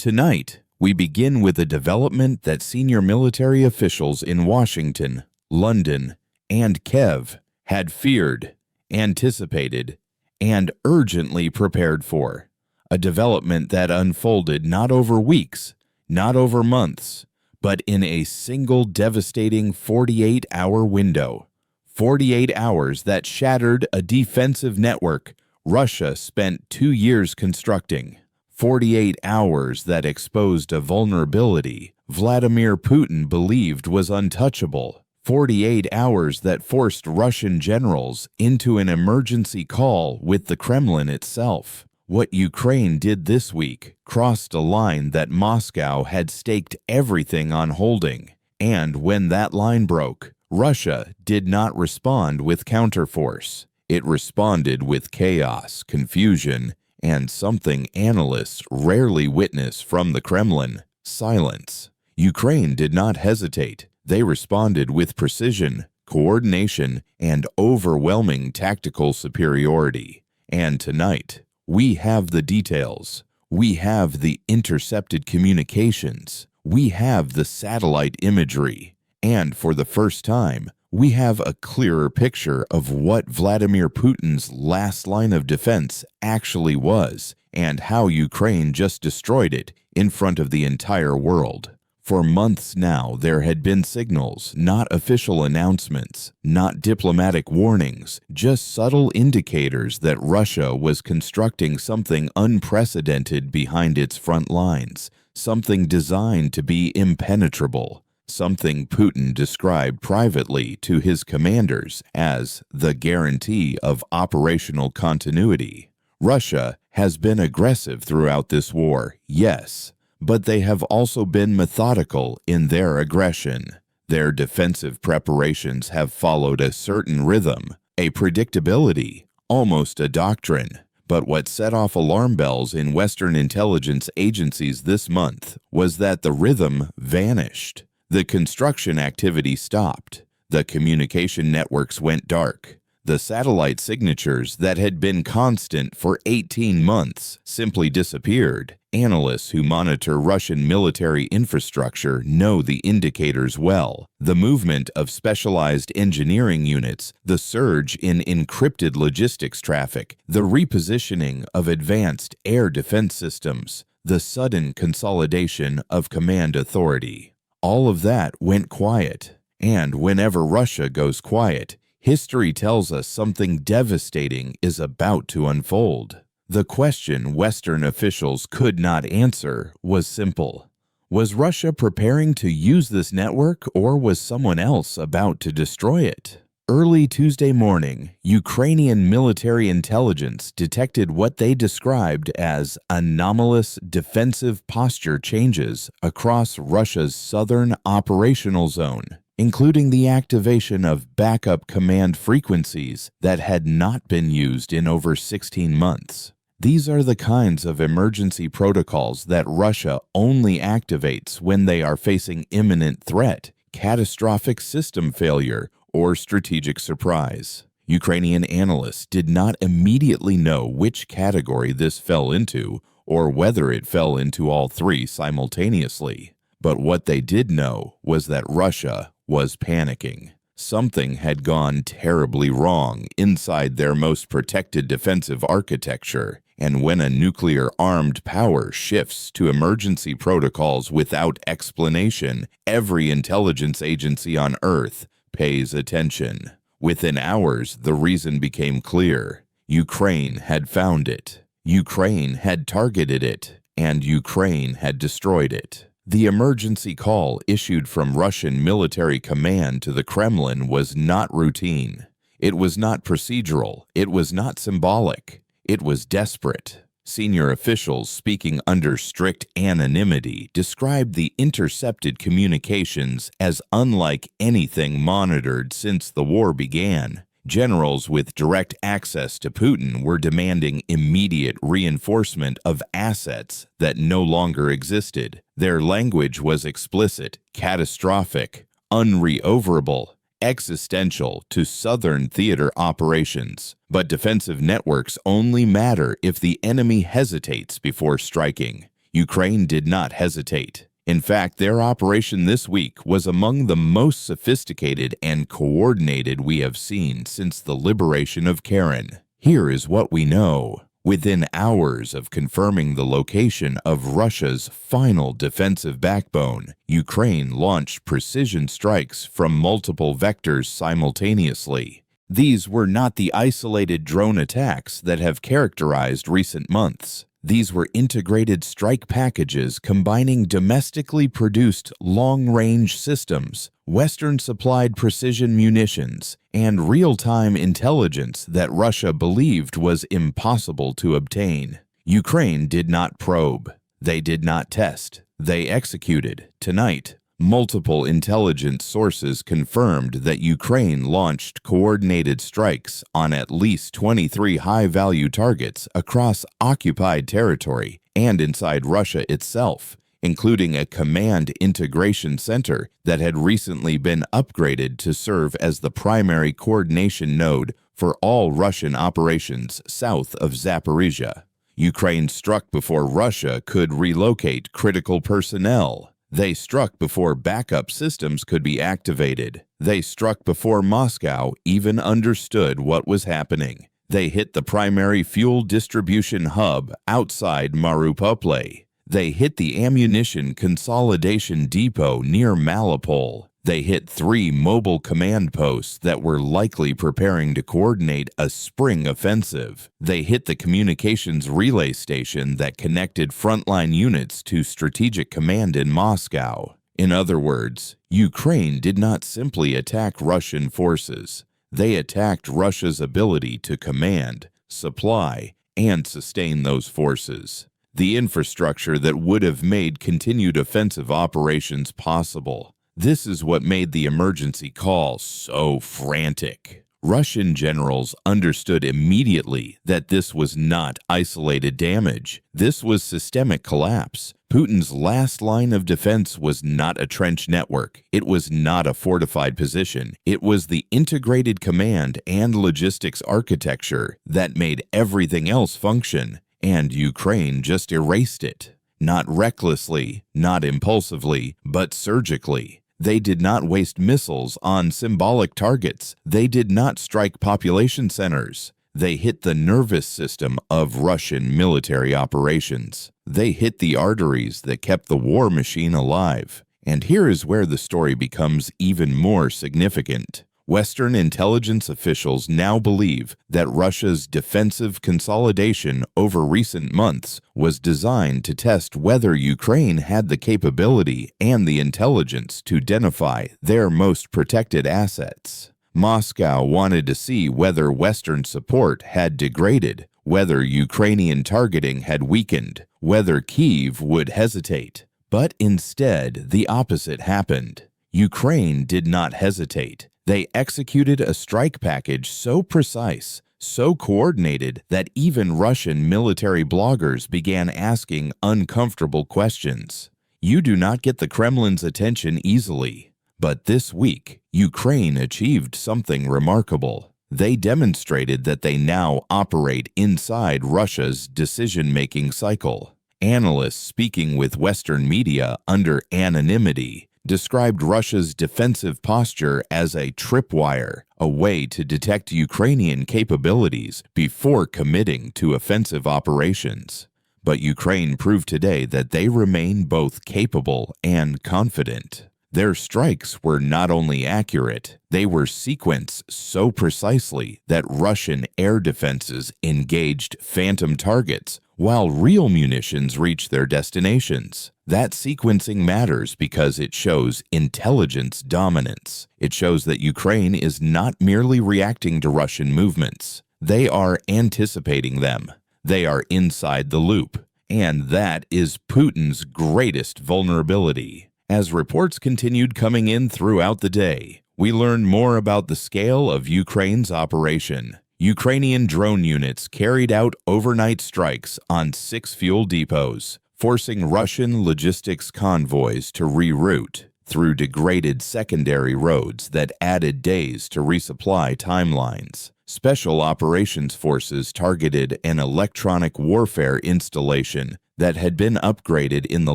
Tonight, we begin with a development that senior military officials in Washington, London, and Kiev had feared, anticipated, and urgently prepared for. A development that unfolded not over weeks, not over months, but in a single devastating 48-hour window. 48 hours that shattered a defensive network Russia spent 2 years constructing. 48 hours that exposed a vulnerability Vladimir Putin believed was untouchable. 48 hours that forced Russian generals into an emergency call with the Kremlin itself. What Ukraine did this week crossed a line that Moscow had staked everything on holding. And when that line broke, Russia did not respond with counterforce. It responded with chaos, confusion, and something analysts rarely witness from the Kremlin: silence. Ukraine did not hesitate. They responded with precision, coordination, and overwhelming tactical superiority. And tonight, we have the details. We have the intercepted communications. We have the satellite imagery. And for the first time, we have a clearer picture of what Vladimir Putin's last line of defense actually was and how Ukraine just destroyed it in front of the entire world. For months now, there had been signals, not official announcements, not diplomatic warnings, just subtle indicators that Russia was constructing something unprecedented behind its front lines, something designed to be impenetrable. Something Putin described privately to his commanders as the guarantee of operational continuity. Russia has been aggressive throughout this war, yes, but they have also been methodical in their aggression. Their defensive preparations have followed a certain rhythm, a predictability, almost a doctrine. But what set off alarm bells in Western intelligence agencies this month was that the rhythm vanished. The construction activity stopped. The communication networks went dark. The satellite signatures that had been constant for 18 months simply disappeared. Analysts who monitor Russian military infrastructure know the indicators well. The movement of specialized engineering units, the surge in encrypted logistics traffic, the repositioning of advanced air defense systems, the sudden consolidation of command authority. All of that went quiet. And whenever Russia goes quiet, history tells us something devastating is about to unfold. The question Western officials could not answer was simple. Was Russia preparing to use this network, or was someone else about to destroy it? Early Tuesday morning, Ukrainian military intelligence detected what they described as anomalous defensive posture changes across Russia's southern operational zone, including the activation of backup command frequencies that had not been used in over 16 months. These are the kinds of emergency protocols that Russia only activates when they are facing imminent threat, catastrophic system failure, or strategic surprise. Ukrainian analysts did not immediately know which category this fell into, or whether it fell into all three simultaneously. But what they did know was that Russia was panicking. Something had gone terribly wrong inside their most protected defensive architecture, and when a nuclear-armed power shifts to emergency protocols without explanation, every intelligence agency on Earth pays attention. Within hours, the reason became clear. Ukraine had found it. Ukraine had targeted it, and Ukraine had destroyed it. The emergency call issued from Russian military command to the Kremlin was not routine. It was not procedural. It was not symbolic. It was desperate. Senior officials speaking under strict anonymity described the intercepted communications as unlike anything monitored since the war began. Generals with direct access to Putin were demanding immediate reinforcement of assets that no longer existed. Their language was explicit, catastrophic, unreoverable, existential to southern theater operations. But defensive networks only matter if the enemy hesitates before striking. Ukraine did not hesitate. In fact, their operation this week was among the most sophisticated and coordinated we have seen since the liberation of Karen. Here is what we know. Within hours of confirming the location of Russia's final defensive backbone, Ukraine launched precision strikes from multiple vectors simultaneously. These were not the isolated drone attacks that have characterized recent months. These were integrated strike packages combining domestically produced long-range systems, Western-supplied precision munitions, and real-time intelligence that Russia believed was impossible to obtain. Ukraine did not probe. They did not test. They executed. Tonight, multiple intelligence sources confirmed that Ukraine launched coordinated strikes on at least 23 high-value targets across occupied territory and inside Russia itself, including a command integration center that had recently been upgraded to serve as the primary coordination node for all Russian operations south of Zaporizhia. Ukraine struck before Russia could relocate critical personnel. They struck before backup systems could be activated. They struck before Moscow even understood what was happening. They hit the primary fuel distribution hub outside Mariupol. They hit the ammunition consolidation depot near Mariupol. They hit 3 mobile command posts that were likely preparing to coordinate a spring offensive. They hit the communications relay station that connected frontline units to strategic command in Moscow. In other words, Ukraine did not simply attack Russian forces. They attacked Russia's ability to command, supply, and sustain those forces. The infrastructure that would have made continued offensive operations possible. This is what made the emergency call so frantic. Russian generals understood immediately that this was not isolated damage. This was systemic collapse. Putin's last line of defense was not a trench network. It was not a fortified position. It was the integrated command and logistics architecture that made everything else function, and Ukraine just erased it. Not recklessly, not impulsively, but surgically. They did not waste missiles on symbolic targets. They did not strike population centers. They hit the nervous system of Russian military operations. They hit the arteries that kept the war machine alive. And here is where the story becomes even more significant. Western intelligence officials now believe that Russia's defensive consolidation over recent months was designed to test whether Ukraine had the capability and the intelligence to identify their most protected assets. Moscow wanted to see whether Western support had degraded, whether Ukrainian targeting had weakened, whether Kyiv would hesitate. But instead, the opposite happened. Ukraine did not hesitate. They executed a strike package so precise, so coordinated, that even Russian military bloggers began asking uncomfortable questions. You do not get the Kremlin's attention easily. But this week, Ukraine achieved something remarkable. They demonstrated that they now operate inside Russia's decision-making cycle. Analysts speaking with Western media under anonymity described Russia's defensive posture as a tripwire, a way to detect Ukrainian capabilities before committing to offensive operations. But Ukraine proved today that they remain both capable and confident. Their strikes were not only accurate, they were sequenced so precisely that Russian air defenses engaged phantom targets while real munitions reached their destinations. That sequencing matters because it shows intelligence dominance. It shows that Ukraine is not merely reacting to Russian movements. They are anticipating them. They are inside the loop. And that is Putin's greatest vulnerability. As reports continued coming in throughout the day, we learned more about the scale of Ukraine's operation. Ukrainian drone units carried out overnight strikes on 6 fuel depots, forcing Russian logistics convoys to reroute through degraded secondary roads that added days to resupply timelines. Special operations forces targeted an electronic warfare installation that had been upgraded in the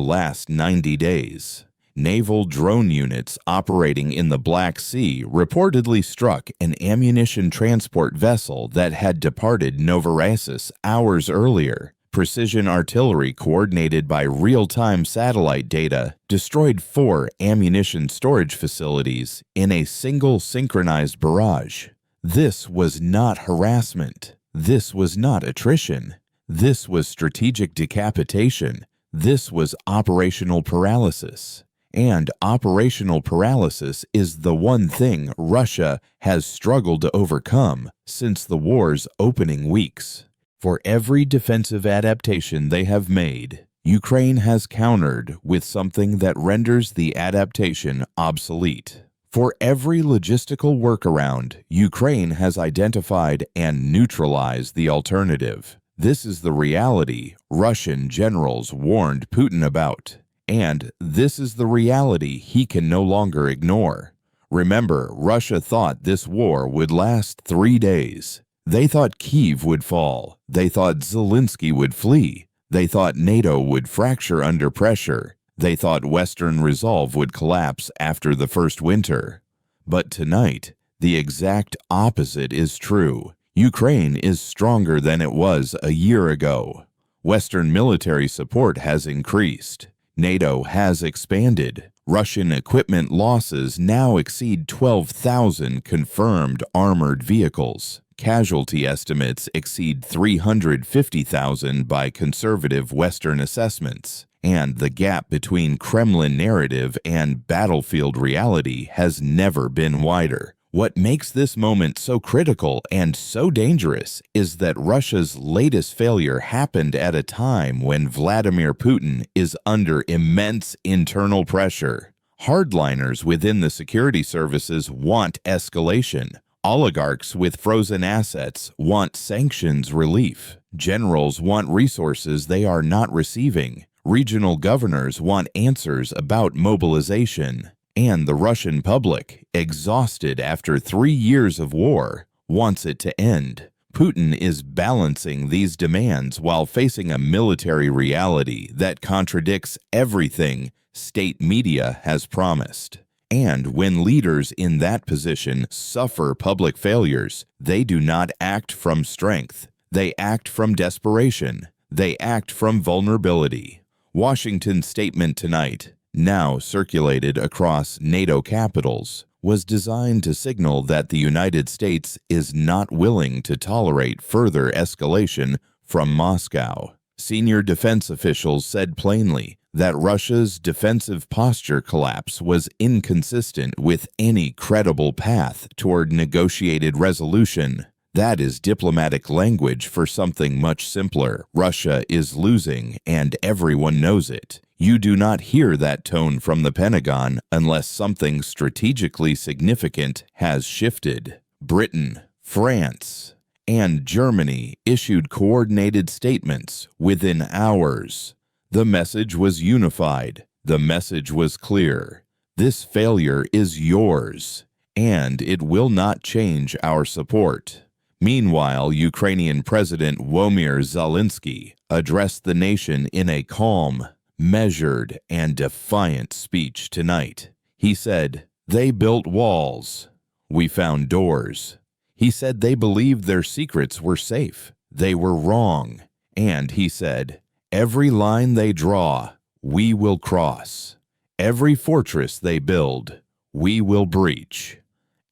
last 90 days. Naval drone units operating in the Black Sea reportedly struck an ammunition transport vessel that had departed Novorossiysk hours earlier. Precision artillery coordinated by real-time satellite data destroyed 4 ammunition storage facilities in a single synchronized barrage. This was not harassment. This was not attrition. This was strategic decapitation. This was operational paralysis. And operational paralysis is the one thing Russia has struggled to overcome since the war's opening weeks. For every defensive adaptation they have made, Ukraine has countered with something that renders the adaptation obsolete. For every logistical workaround, Ukraine has identified and neutralized the alternative. This is the reality Russian generals warned Putin about. And this is the reality he can no longer ignore. Remember, Russia thought this war would last 3 days. They thought Kyiv would fall. They thought Zelensky would flee. They thought NATO would fracture under pressure. They thought Western resolve would collapse after the first winter. But tonight, the exact opposite is true. Ukraine is stronger than it was a year ago. Western military support has increased. NATO has expanded. Russian equipment losses now exceed 12,000 confirmed armored vehicles. Casualty estimates exceed 350,000 by conservative Western assessments, and the gap between Kremlin narrative and battlefield reality has never been wider. What makes this moment so critical and so dangerous is that Russia's latest failure happened at a time when Vladimir Putin is under immense internal pressure. Hardliners within the security services want escalation. Oligarchs with frozen assets want sanctions relief. Generals want resources they are not receiving. Regional governors want answers about mobilization. And the Russian public, exhausted after 3 years of war, wants it to end. Putin is balancing these demands while facing a military reality that contradicts everything state media has promised. And when leaders in that position suffer public failures, they do not act from strength. They act from desperation. They act from vulnerability. Washington's statement tonight, now circulated across NATO capitals, was designed to signal that the United States is not willing to tolerate further escalation from Moscow. Senior defense officials said plainly that Russia's defensive posture collapse was inconsistent with any credible path toward negotiated resolution. That is diplomatic language for something much simpler. Russia is losing, and everyone knows it. You do not hear that tone from the Pentagon unless something strategically significant has shifted. Britain, France, and Germany issued coordinated statements within hours. The message was unified. The message was clear. This failure is yours, and it will not change our support. Meanwhile, Ukrainian President Volodymyr Zelensky addressed the nation in a calm, measured, and defiant speech tonight. He said, "They built walls. We found doors." He said they believed their secrets were safe. They were wrong. And he said, "Every line they draw, we will cross. Every fortress they build, we will breach.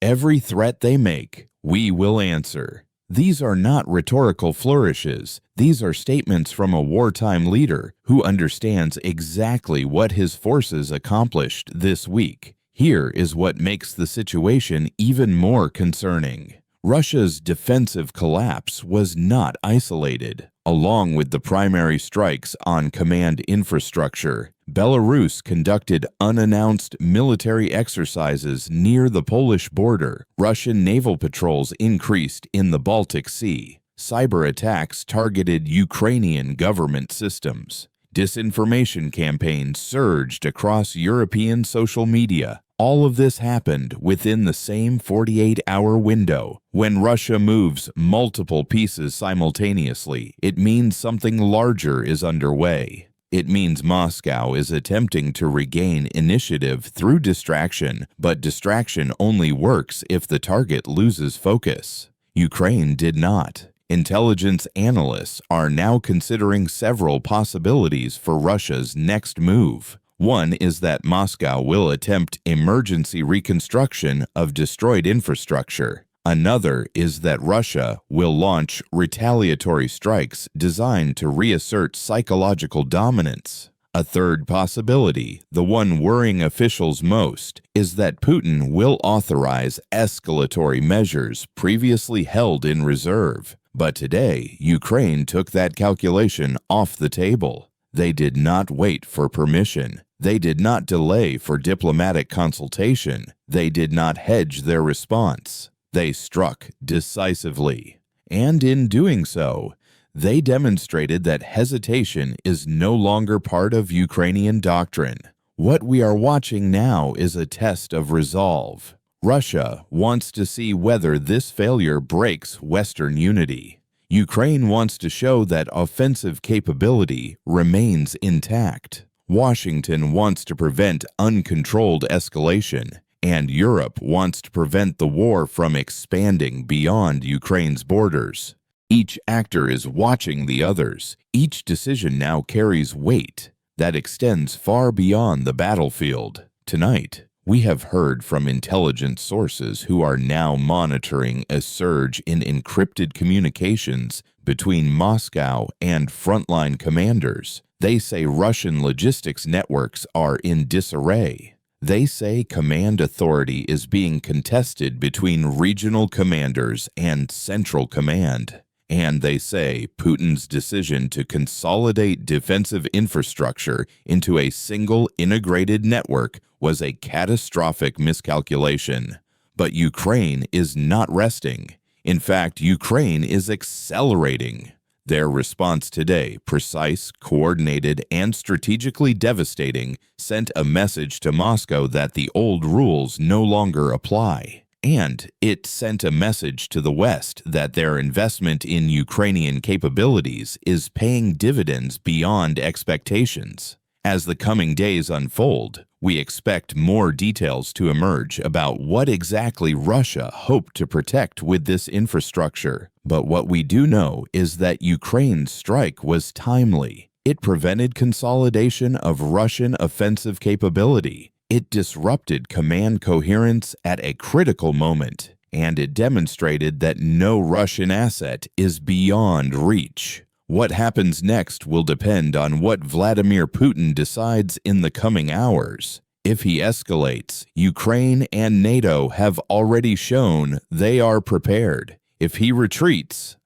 Every threat they make, we will answer." These are not rhetorical flourishes. These are statements from a wartime leader who understands exactly what his forces accomplished this week. Here is what makes the situation even more concerning. Russia's defensive collapse was not isolated. Along with the primary strikes on command infrastructure, Belarus conducted unannounced military exercises near the Polish border. Russian naval patrols increased in the Baltic Sea. Cyber attacks targeted Ukrainian government systems. Disinformation campaigns surged across European social media. All of this happened within the same 48-hour window. When Russia moves multiple pieces simultaneously, it means something larger is underway. It means Moscow is attempting to regain initiative through distraction, but distraction only works if the target loses focus. Ukraine did not. Intelligence analysts are now considering several possibilities for Russia's next move. One is that Moscow will attempt emergency reconstruction of destroyed infrastructure. Another is that Russia will launch retaliatory strikes designed to reassert psychological dominance. A third possibility, the one worrying officials most, is that Putin will authorize escalatory measures previously held in reserve. But today, Ukraine took that calculation off the table. They did not wait for permission. They did not delay for diplomatic consultation. They did not hedge their response. They struck decisively. And in doing so, they demonstrated that hesitation is no longer part of Ukrainian doctrine. What we are watching now is a test of resolve. Russia wants to see whether this failure breaks Western unity. Ukraine wants to show that offensive capability remains intact. Washington wants to prevent uncontrolled escalation, and Europe wants to prevent the war from expanding beyond Ukraine's borders. Each actor is watching the others. Each decision now carries weight that extends far beyond the battlefield. Tonight, we have heard from intelligence sources who are now monitoring a surge in encrypted communications between Moscow and frontline commanders. They say Russian logistics networks are in disarray. They say command authority is being contested between regional commanders and central command. And they say Putin's decision to consolidate defensive infrastructure into a single integrated network was a catastrophic miscalculation. But Ukraine is not resting. In fact, Ukraine is accelerating. Their response today, precise, coordinated, and strategically devastating, sent a message to Moscow that the old rules no longer apply. And it sent a message to the West that their investment in Ukrainian capabilities is paying dividends beyond expectations. As the coming days unfold, we expect more details to emerge about what exactly Russia hoped to protect with this infrastructure. But what we do know is that Ukraine's strike was timely. It prevented consolidation of Russian offensive capability. It disrupted command coherence at a critical moment, and it demonstrated that no Russian asset is beyond reach. What happens next will depend on what Vladimir Putin decides in the coming hours. If he escalates, Ukraine and NATO have already shown they are prepared. If he retreats,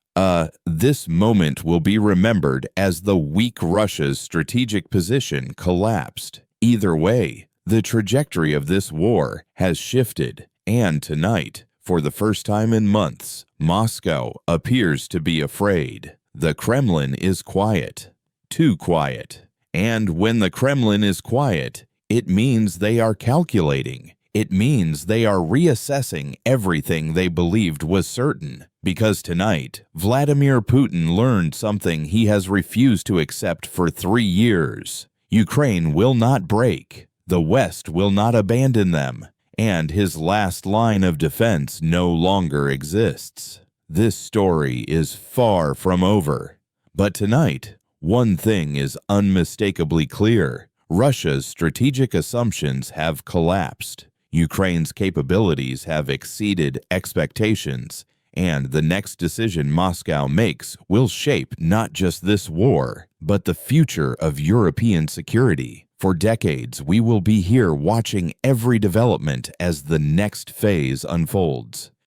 this moment will be remembered as the weak Russia's strategic position collapsed. Either way, the trajectory of this war has shifted, and tonight, for the first time in months, Moscow appears to be afraid. The Kremlin is quiet, too quiet. And when the Kremlin is quiet, it means they are calculating. It means they are reassessing everything they believed was certain. Because tonight, Vladimir Putin learned something he has refused to accept for 3 years. Ukraine will not break. The West will not abandon them. And his last line of defense no longer exists. This story is far from over. But tonight, one thing is unmistakably clear. Russia's strategic assumptions have collapsed. Ukraine's capabilities have exceeded expectations. And the next decision Moscow makes will shape not just this war, but the future of European security. For decades, we will be here watching every development as the next phase unfolds.